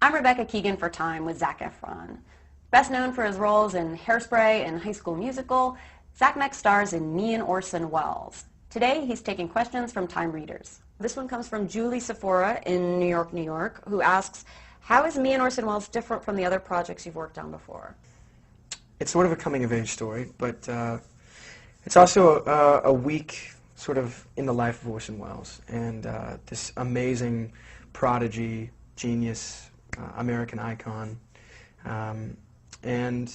I'm Rebecca Keegan for Time with Zac Efron. Best known for his roles in Hairspray and High School Musical, Zac next stars in Me and Orson Welles. Today, he's taking questions from Time readers. This one comes from Julie Sephora in New York, New York, who asks, how is Me and Orson Welles different from the other projects you've worked on before? It's sort of a coming-of-age story, but it's also a week sort of in the life of Orson Welles and this amazing prodigy, genius, American icon, and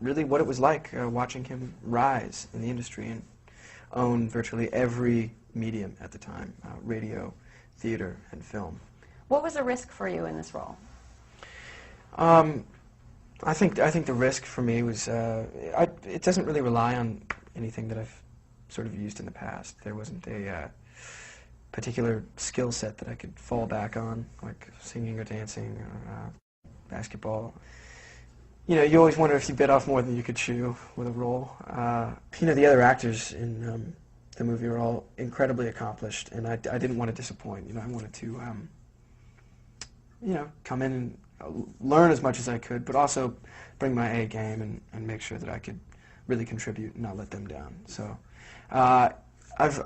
really what it was like watching him rise in the industry and own virtually every medium at the time, radio, theater, and film. What was the risk for you in this role? I think the risk for me was it doesn't really rely on anything that I've sort of used in the past. There wasn't a particular skill set that I could fall back on, like singing or dancing or basketball. You know, you always wonder if you bit off more than you could chew with a role. You know, the other actors in the movie were all incredibly accomplished, and I didn't want to disappoint. You know, I wanted to, you know, come in and learn as much as I could, but also bring my A game and make sure that I could really contribute and not let them down. So I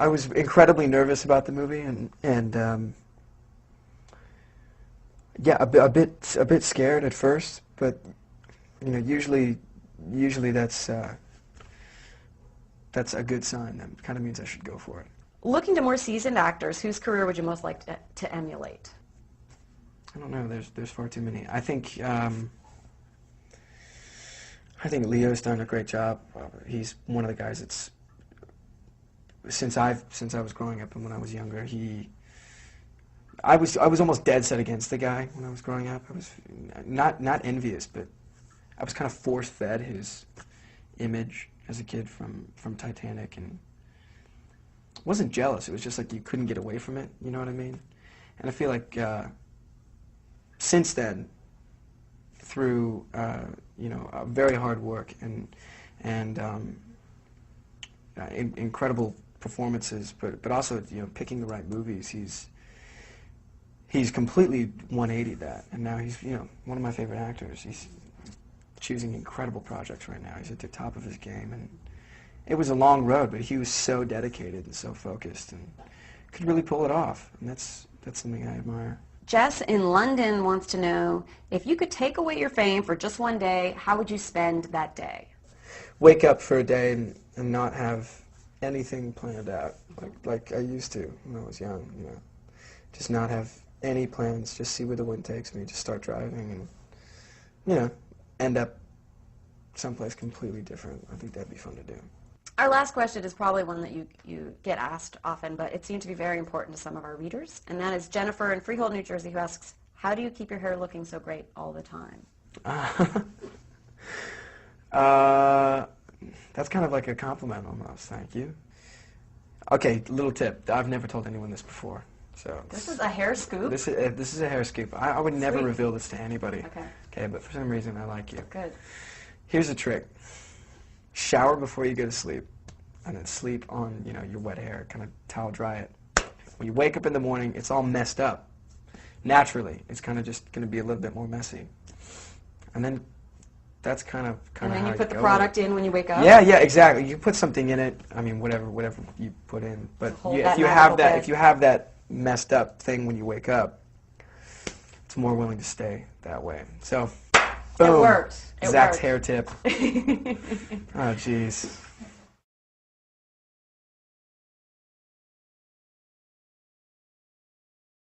was incredibly nervous about the movie, and yeah, a bit scared at first, but you know, usually that's a good sign. That kind of means I should go for it. Looking to more seasoned actors, whose career would you most like to emulate? I don't know. There's far too many. I think Leo's done a great job. He's one of the guys that's since I was growing up and when I was younger. I was almost dead set against the guy when I was growing up. I was not envious, but I was kind of force-fed his image as a kid from Titanic, and wasn't jealous. It was just like you couldn't get away from it. You know what I mean? And I feel like since then, through you know, very hard work and incredible performances, but also, you know, picking the right movies, he's completely 180'd that, and now he's, you know, one of my favorite actors. He's choosing incredible projects right now. He's at the top of his game, and it was a long road, but he was so dedicated and so focused and could really pull it off, and that's something I admire. Jess in London wants to know, if you could take away your fame for just one day, how would you spend that day? Wake up for a day and not have anything planned out, like I used to when I was young, you know. Just not have any plans, just see where the wind takes me, just start driving and, you know, end up someplace completely different. I think that'd be fun to do. Our last question is probably one that you get asked often, but it seemed to be very important to some of our readers, and that is Jennifer in Freehold, New Jersey, who asks, how do you keep your hair looking so great all the time? That's kind of like a compliment almost, thank you. Okay, little tip. I've never told anyone this before. So this is a hair scoop? This is a hair scoop. I would never reveal this to anybody. Okay. Okay, but for some reason I like you. Good. Here's a trick. Shower before you go to sleep, and then sleep on, you know, your wet hair. Kind of towel dry it. When you wake up in the morning, it's all messed up. Naturally, it's kind of just going to be a little bit more messy. And then that's kind of and then how you put the product in when you wake up? Yeah, exactly. You put something in it. I mean, whatever you put in. But if you have that messed up thing when you wake up, it's more willing to stay that way. So, boom. It worked. Zach's hair tip. Oh, jeez.